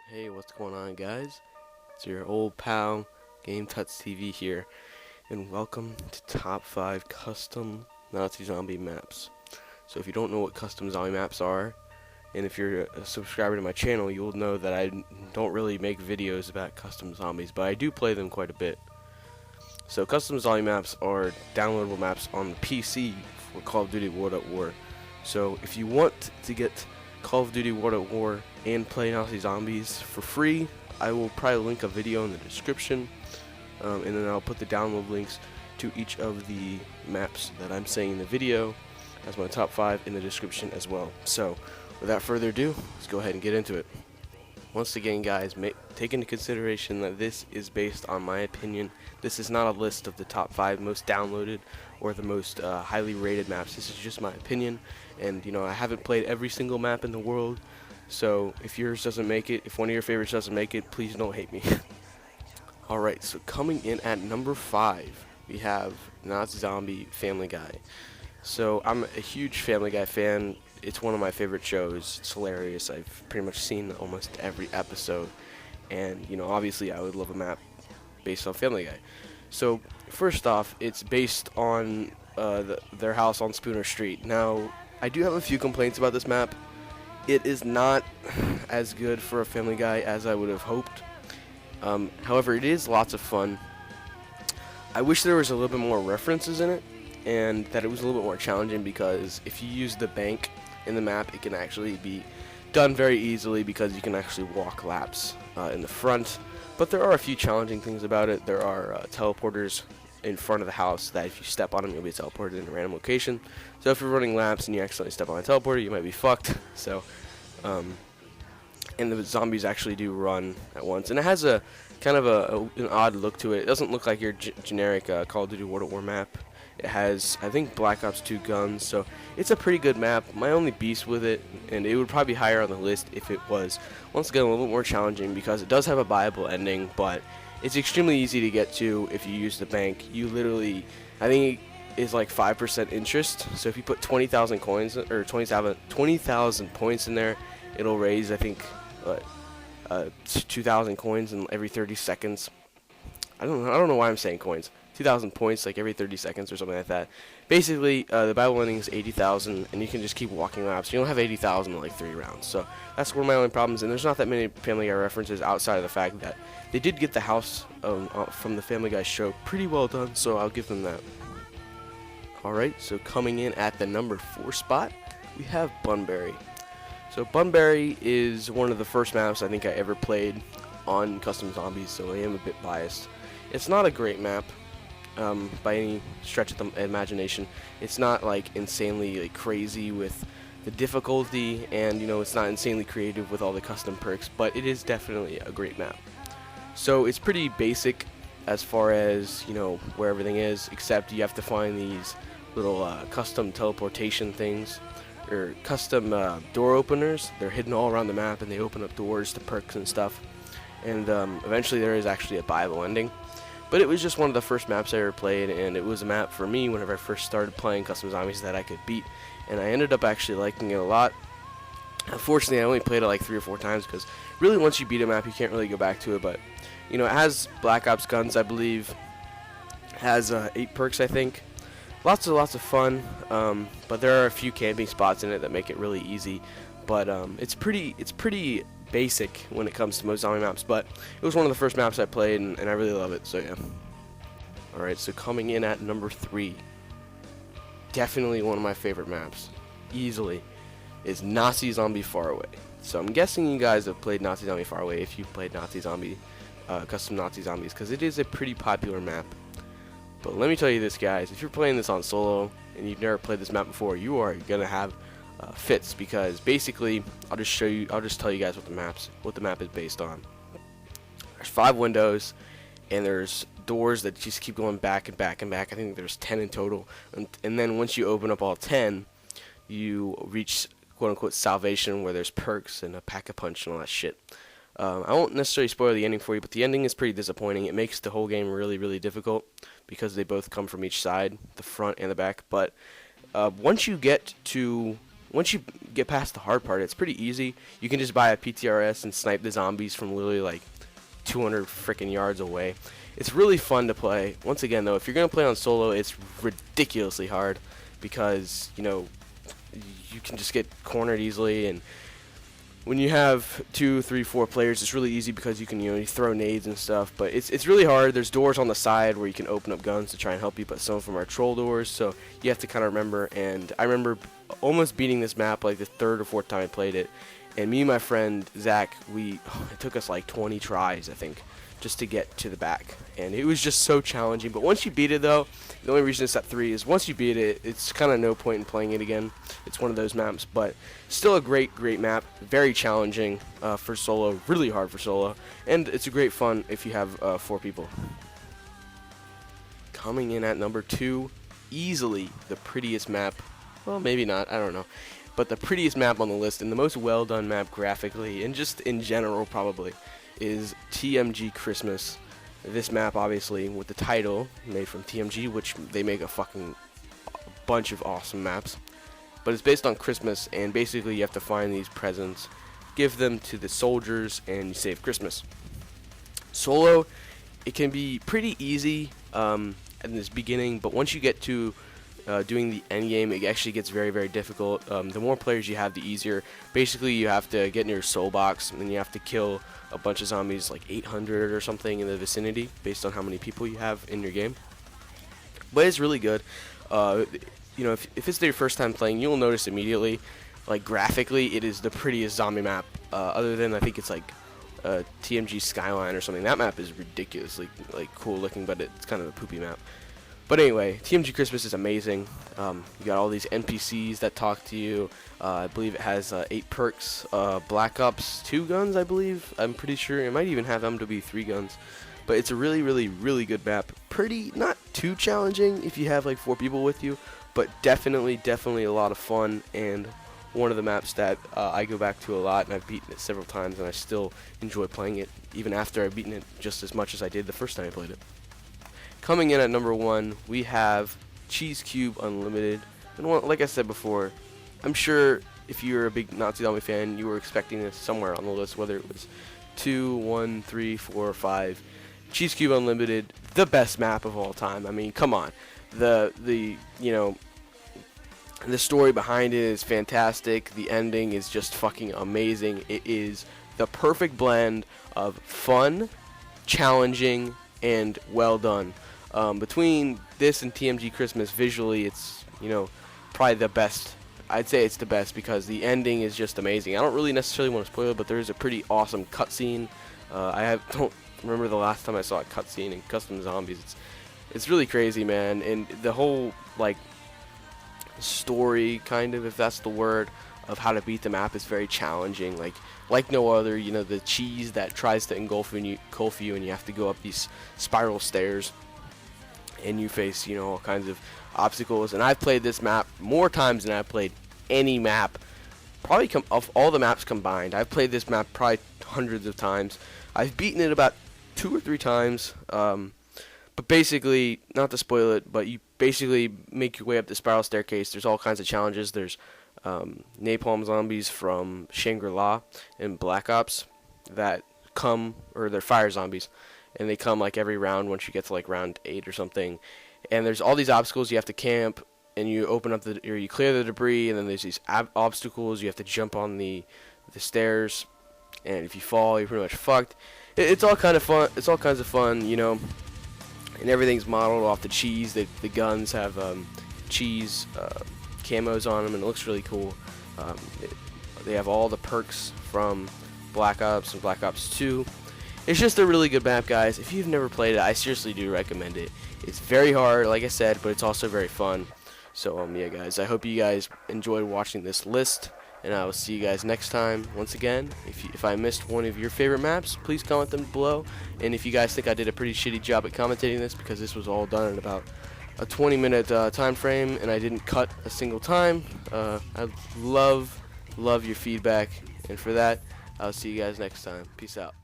Hey, what's going on, guys? It's your old pal, Game Tuts TV here, and welcome to Top 5 Custom Nazi Zombie Maps. So if you don't know what custom zombie maps are, and if you're a subscriber to my channel, you'll know that I don't really make videos about custom zombies, but I do play them quite a bit. So custom zombie maps are downloadable maps on the PC for Call of Duty World at War. So if you want to get Call of Duty World at War and play Nazi Zombies for free, I will probably link a video in the description, and then I'll put the download links to each of the maps that I'm saying in the video as my top 5 in the description as well. So without further ado, let's go ahead and get into it. Once again, guys, take into consideration that this is based on my opinion. This is not a list of the top 5 most downloaded or the most highly rated maps. This is just my opinion, and I haven't played every single map in the world, so if yours doesn't make it, if one of your favorites doesn't make it, please don't hate me. Alright, so coming in at number 5, we have Nazi Zombie Family Guy. So I'm a huge Family Guy fan. It's one of my favorite shows. It's hilarious. I've pretty much seen almost every episode, and obviously I would love a map based on Family Guy. So first off, it's based on their house on Spooner Street. Now, I do have a few complaints about this map. It is not as good for a Family Guy as I would have hoped. However, it is lots of fun. I wish there was a little bit more references in it, and that it was a little bit more challenging, because if you use the bank in the map, it can actually be done very easily because you can actually walk laps in the front. But there are a few challenging things about it. There are teleporters in front of the house that if you step on them, you'll be teleported in a random location. So if you're running laps and you accidentally step on a teleporter, you might be fucked. So, and the zombies actually do run at once, and it has a kind of an odd look to it. It doesn't look like your generic Call of Duty World at War map. It has, I think, Black Ops 2 guns, so it's a pretty good map. My only beef with it, and it would probably be higher on the list if it was, once again, a little bit more challenging, because it does have a viable ending, but it's extremely easy to get to if you use the bank. You literally, I think it's like 5% interest, so if you put 20,000 coins, or 20,000 points in there, it'll raise, I think, 2,000 coins in every 30 seconds. I don't know why I'm saying coins. 2,000 points like every 30 seconds or something like that. Basically, the Bible ending is 80,000, and you can just keep walking laps. You don't have 80,000 in like 3 rounds. So that's one of my only problems, and there's not that many Family Guy references outside of the fact that they did get the house from the Family Guy show pretty well done, so I'll give them that. Alright, so coming in at the number 4 spot, we have Bunbury. So Bunbury is one of the first maps I think I ever played on Custom Zombies, so I am a bit biased. It's not a great map. By any stretch of the imagination. It's not like insanely crazy with the difficulty, and it's not insanely creative with all the custom perks, but it is definitely a great map. So it's pretty basic as far as where everything is, except you have to find these little custom teleportation things, or custom door openers. They're hidden all around the map, and they open up doors to perks and stuff, and eventually there is actually a Bible ending. But it was just one of the first maps I ever played, and it was a map for me whenever I first started playing Custom Zombies that I could beat, and I ended up actually liking it a lot. Unfortunately, I only played it like 3 or 4 times, because really once you beat a map, you can't really go back to it. But it has Black Ops guns, I believe. It has 8 perks, I think. Lots of fun, but there are a few camping spots in it that make it really easy. But it's pretty basic when it comes to most zombie maps, but it was one of the first maps I played, and I really love it, so yeah. Alright, so coming in at number 3, definitely one of my favorite maps, easily, is Nazi Zombie Far Away. So I'm guessing you guys have played Nazi Zombie Far Away if you've played Nazi Zombie, Custom Nazi Zombies, because it is a pretty popular map. But let me tell you this, guys, if you're playing this on solo, and you've never played this map before, you are gonna have fits, because basically I'll just tell you guys what the map is based on. There's 5 windows, and there's doors that just keep going back and back and back. I think there's 10 in total, and then once you open up all 10, you reach quote-unquote salvation, where there's perks and a pack-a-punch and all that shit. I won't necessarily spoil the ending for you, but the ending is pretty disappointing. It makes the whole game really, really difficult, because they both come from each side, the front and the back. But once you get to once you get past the hard part, it's pretty easy. You can just buy a PTRS and snipe the zombies from literally like 200 freaking yards away. It's really fun to play. Once again, though, if you're going to play on solo, it's ridiculously hard because, you know, you can just get cornered easily, and when you have 2, 3, 4 players, it's really easy because you can, you know, you throw nades and stuff, but it's really hard. There's doors on the side where you can open up guns to try and help you, but some of them are troll doors, so you have to kind of remember. And I remember almost beating this map like the 3rd or 4th time I played it, and me and my friend Zach, it took us like 20 tries, I think, just to get to the back, and it was just so challenging. But once you beat it, though, the only reason it's at 3 is once you beat it, it's kind of no point in playing it again. It's one of those maps, but still a great map, very challenging for solo, really hard for solo, and it's a great fun if you have 4 people. Coming in at number 2, easily the prettiest map, well, maybe not, I don't know, but the prettiest map on the list and the most well done map graphically and just in general probably is TMG Christmas. This map, obviously, with the title made from TMG, which they make a fucking bunch of awesome maps, but it's based on Christmas, and basically you have to find these presents, give them to the soldiers, and you save Christmas. Solo, it can be pretty easy in this beginning, but once you get to doing the end game, it actually gets very difficult. The more players you have, the easier. Basically, you have to get in your soul box, and then you have to kill a bunch of zombies, like 800 or something in the vicinity, based on how many people you have in your game. But it's really good. You know, if it's their first time playing, you'll notice immediately, like graphically, it is the prettiest zombie map. Other than I think it's like TMG Skyline or something. That map is ridiculously like cool looking, but it's kind of a poopy map. But anyway, TMG Christmas is amazing. You got all these NPCs that talk to you. I believe it has 8 perks. Black Ops 2 guns, I believe. I'm pretty sure. It might even have MW3 guns. But it's a really good map. Pretty, not too challenging if you have like 4 people with you. But definitely a lot of fun. And one of the maps that I go back to a lot. And I've beaten it several times. And I still enjoy playing it. Even after I've beaten it just as much as I did the first time I played it. Coming in at number 1, we have Cheese Cube Unlimited. And like I said before, I'm sure if you're a big Nazi Zombie fan, you were expecting this somewhere on the list, whether it was 2, 1, 3, 4, or 5. Cheese Cube Unlimited, the best map of all time. I mean, come on. The you know, the story behind it is fantastic. The ending is just fucking amazing. It is the perfect blend of fun, challenging, and well done. Between this and TMG Christmas, visually, it's, you know, probably the best. I'd say it's the best because the ending is just amazing. I don't really necessarily want to spoil it, but there is a pretty awesome cutscene. Don't remember the last time I saw a cutscene in Custom Zombies. It's really crazy, man, and the whole like story, kind of, if that's the word, of how to beat the map is very challenging. Like no other. You know, the cheese that tries to engulf you, and you have to go up these spiral stairs. And you face, you know, all kinds of obstacles. And I've played this map more times than I've played any map. Probably of all the maps combined, I've played this map probably hundreds of times. I've beaten it about 2 or 3 times. But basically, not to spoil it, but you basically make your way up the spiral staircase. There's all kinds of challenges. There's napalm zombies from Shangri-La and Black Ops that come, or they're fire zombies. And they come like every round once you get to like round 8 or something. And there's all these obstacles you have to camp, and you open up or you clear the debris, and then there's these obstacles you have to jump on the stairs, and if you fall, you're pretty much fucked. It's all kind of fun. It's all kinds of fun, you know. And everything's modeled off the cheese. The guns have cheese camos on them, and it looks really cool. They have all the perks from Black Ops and Black Ops 2. It's just a really good map, guys. If you've never played it, I seriously do recommend it. It's very hard, like I said, but it's also very fun. So, yeah, guys, I hope you guys enjoyed watching this list, and I will see you guys next time. Once again, if I missed one of your favorite maps, please comment them below. And if you guys think I did a pretty shitty job at commentating this, because this was all done in about a 20-minute time frame, and I didn't cut a single time, I love your feedback. And for that, I'll see you guys next time. Peace out.